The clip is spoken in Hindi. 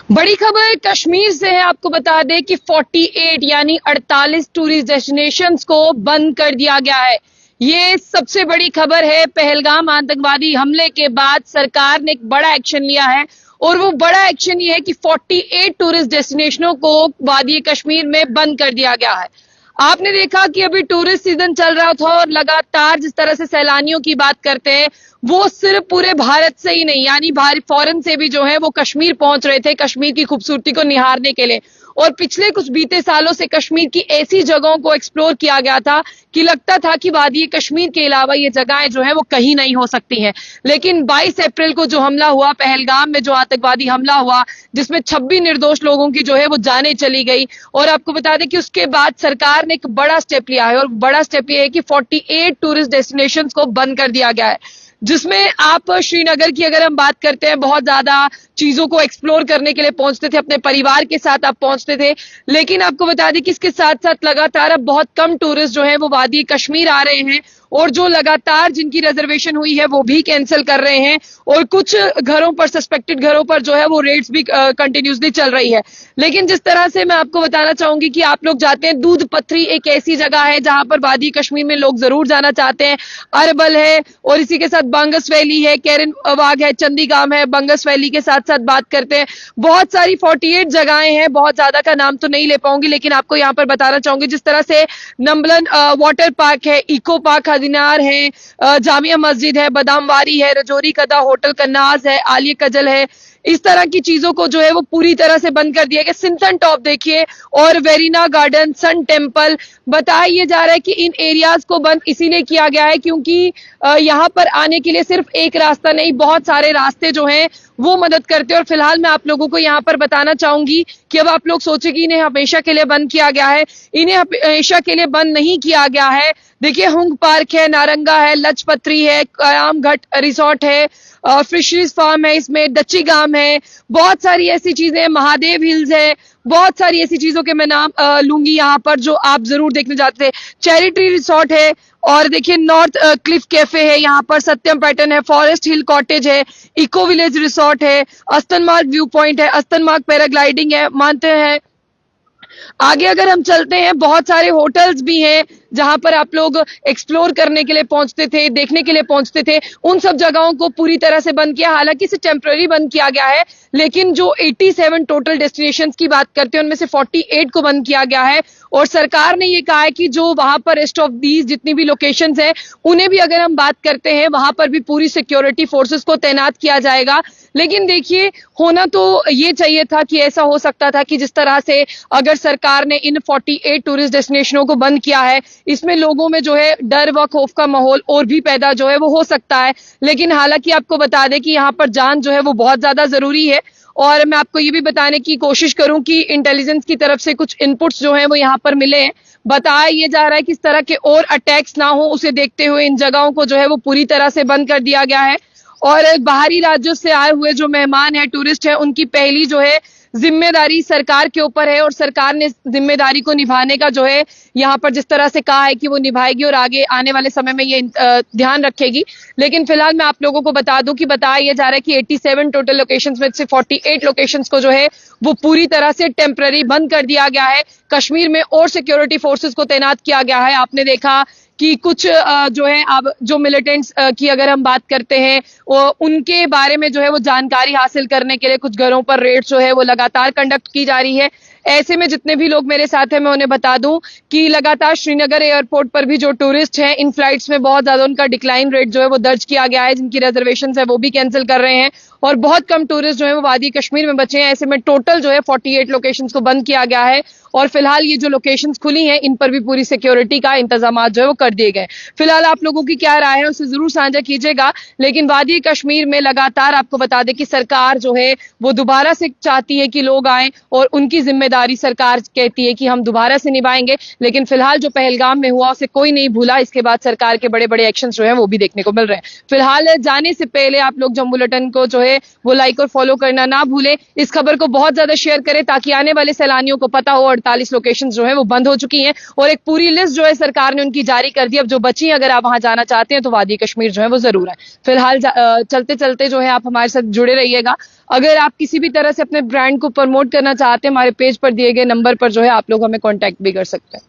बड़ी खबर कश्मीर से है। आपको बता दें कि 48 यानी 48 टूरिस्ट डेस्टिनेशंस को बंद कर दिया गया है। ये सबसे बड़ी खबर है। पहलगाम आतंकवादी हमले के बाद सरकार ने एक बड़ा एक्शन लिया है और वो बड़ा एक्शन ये है कि 48 टूरिस्ट डेस्टिनेशनों को वादी कश्मीर में बंद कर दिया गया है। आपने देखा कि अभी टूरिस्ट सीजन चल रहा था और लगातार जिस तरह से सैलानियों की बात करते हैं वो सिर्फ पूरे भारत से ही नहीं यानी फॉरेन से भी जो है वो कश्मीर पहुंच रहे थे कश्मीर की खूबसूरती को निहारने के लिए। और पिछले कुछ बीते सालों से कश्मीर की ऐसी जगहों को एक्सप्लोर किया गया था कि लगता था कि वादी कश्मीर के अलावा ये जगहें जो है वो कहीं नहीं हो सकती हैं। लेकिन 22 अप्रैल को जो हमला हुआ पहलगाम में, जो आतंकवादी हमला हुआ जिसमें 26 निर्दोष लोगों की जो है वो जानें चली गई, और आपको बता दें कि उसके बाद सरकार ने एक बड़ा स्टेप लिया है और बड़ा स्टेप ये है कि 48 टूरिस्ट डेस्टिनेशंस को बंद कर दिया गया है। जिसमें आप श्रीनगर की अगर हम बात करते हैं, बहुत ज्यादा चीजों को एक्सप्लोर करने के लिए पहुंचते थे, अपने परिवार के साथ आप पहुंचते थे। लेकिन आपको बता दें कि इसके साथ साथ लगातार अब बहुत कम टूरिस्ट जो है वो वादी कश्मीर आ रहे हैं और जो लगातार जिनकी रिजर्वेशन हुई है वो भी कैंसिल कर रहे हैं और कुछ घरों पर, सस्पेक्टेड घरों पर जो है वो रेड्स भी कंटिन्यूसली चल रही है। लेकिन जिस तरह से मैं आपको बताना चाहूंगी कि आप लोग जाते हैं, दूध पथरी एक ऐसी जगह है जहां पर वादी कश्मीर में लोग जरूर जाना चाहते हैं। अरबल है और इसी के साथ बंगस वैली है, कैरन बाग है, चंदीगाम है। बंगस वैली के साथ साथ बात करते हैं, बहुत सारी 48 जगहें हैं। बहुत ज्यादा का नाम तो नहीं ले पाऊंगी लेकिन आपको यहां पर बताना चाहूंगी। जिस तरह से नंबलन वाटर पार्क है, इको पार्क हदीनार है, जामिया मस्जिद है, बादामवारी है, रजौरी कदा होटल कन्नाज है, आलिया कजल है। इस तरह की चीजों को जो है वो पूरी तरह से बंद कर दिया गया। सिंथन टॉप देखिए और वेरिना गार्डन, सन टेम्पल, बताया जा रहा है कि इन एरियाज को बंद इसीलिए किया गया है क्योंकि यहाँ पर आने के लिए सिर्फ एक रास्ता नहीं, बहुत सारे रास्ते जो हैं वो मदद करते हैं। और फिलहाल मैं आप लोगों को यहाँ पर बताना चाहूंगी कि अब आप लोग सोचे कि इन्हें हमेशा के लिए बंद किया गया है, इन्हें हमेशा के लिए बंद नहीं किया गया है। देखिए हुंग पार्क है, नारंगा है, लजपत्री है, कयाम घाट रिसोर्ट है, फिशरीज फार्म है, इसमें दच्ची गाम है, बहुत सारी ऐसी चीजें, महादेव हिल्स है, बहुत सारी ऐसी चीजों के मैं नाम लूंगी यहाँ पर जो आप जरूर देखने जाते थे। चेरी ट्री रिसोर्ट है और देखिए नॉर्थ क्लिफ कैफे है, यहाँ पर सत्यम पैटर्न है, फॉरेस्ट हिल कॉटेज है, इको विलेज रिसोर्ट है, अस्तनमार्ग व्यू पॉइंट है, अस्तनमार्ग पैराग्लाइडिंग है, मानते हैं। आगे अगर हम चलते हैं, बहुत सारे होटल्स भी हैं जहां पर आप लोग एक्सप्लोर करने के लिए पहुंचते थे, देखने के लिए पहुंचते थे। उन सब जगहों को पूरी तरह से बंद किया, हालांकि इसे टेम्पररी बंद किया गया है। लेकिन जो 87 टोटल डेस्टिनेशंस की बात करते हैं उनमें से 48 को बंद किया गया है और सरकार ने ये कहा है कि जो वहां पर रेस्ट ऑफ दीज जितनी भी लोकेशंस हैं उन्हें भी अगर हम बात करते हैं वहां पर भी पूरी सिक्योरिटी फोर्सेस को तैनात किया जाएगा। लेकिन देखिए होना तो ये चाहिए था कि ऐसा हो सकता था कि जिस तरह से अगर सरकार ने इन 48 टूरिस्ट डेस्टिनेशनों को बंद किया है, इसमें लोगों में जो है डर व खौफ का माहौल और भी पैदा जो है वो हो सकता है। लेकिन हालांकि आपको बता दें कि यहाँ पर जान जो है वो बहुत ज्यादा जरूरी है। और मैं आपको ये भी बताने की कोशिश करूं कि इंटेलिजेंस की तरफ से कुछ इनपुट्स जो हैं वो यहाँ पर मिले हैं। बताया ये जा रहा है कि इस तरह के और अटैक्स ना हो, उसे देखते हुए इन जगहों को जो है वो पूरी तरह से बंद कर दिया गया है। और बाहरी राज्यों से आए हुए जो मेहमान हैं, टूरिस्ट हैं, उनकी पहली जो है जिम्मेदारी सरकार के ऊपर है और सरकार ने जिम्मेदारी को निभाने का जो है यहाँ पर जिस तरह से कहा है कि वो निभाएगी और आगे आने वाले समय में ये ध्यान रखेगी। लेकिन फिलहाल मैं आप लोगों को बता दूं कि बताया ये जा रहा है कि 87 टोटल लोकेशंस में से 48 लोकेशंस को जो है वो पूरी तरह से टेम्पररी बंद कर दिया गया है। कश्मीर में और सिक्योरिटी फोर्सेस को तैनात किया गया है। आपने देखा कि कुछ जो है अब जो मिलिटेंट्स की अगर हम बात करते हैं उनके बारे में जो है वो जानकारी हासिल करने के लिए कुछ घरों पर रेड जो है वो लगातार कंडक्ट की जा रही है। ऐसे में जितने भी लोग मेरे साथ हैं मैं उन्हें बता दूं कि लगातार श्रीनगर एयरपोर्ट पर भी जो टूरिस्ट हैं इन फ्लाइट्स में बहुत ज्यादा उनका डिक्लाइन रेट जो है वो दर्ज किया गया है। जिनकी रिजर्वेशन है वो भी कैंसिल कर रहे हैं और बहुत कम टूरिस्ट जो है वो वादी कश्मीर में बचे हैं। ऐसे में टोटल जो है 48 लोकेशंस को बंद किया गया है और फिलहाल ये जो लोकेशंस खुली हैं इन पर भी पूरी सिक्योरिटी का इंतजाम जो है वो कर दिए गए। फिलहाल आप लोगों की क्या राय है उसे जरूर साझा कीजिएगा। लेकिन वादी कश्मीर में लगातार आपको बता दें कि सरकार जो है वो दोबारा से चाहती है कि लोग आए और उनकी जिम्मेदारी सरकार कहती है कि हम दोबारा से निभाएंगे। लेकिन फिलहाल जो पहलगाम में हुआ उसे कोई नहीं भूला। इसके बाद सरकार के बड़े बड़े एक्शन जो है वो भी देखने को मिल रहे हैं। फिलहाल जाने से पहले आप लोग जम्मू बुलेटिन को जो है है वो लाइक और फॉलो करना ना भूलें। इस खबर को बहुत ज्यादा शेयर करें ताकि आने वाले सैलानियों को पता हो 48 लोकेशन जो है वो बंद हो चुकी हैं और एक पूरी लिस्ट जो है सरकार ने उनकी जारी कर दी। अब जो बची, अगर आप वहां जाना चाहते हैं तो वादी कश्मीर जो है वो जरूर है। फिलहाल चलते चलते जो है आप हमारे साथ जुड़े रहिएगा। अगर आप किसी भी तरह से अपने ब्रांड को प्रमोट करना चाहते हैं, हमारे पेज पर दिए गए नंबर पर जो है आप लोग हमें कांटेक्ट भी कर सकते हैं।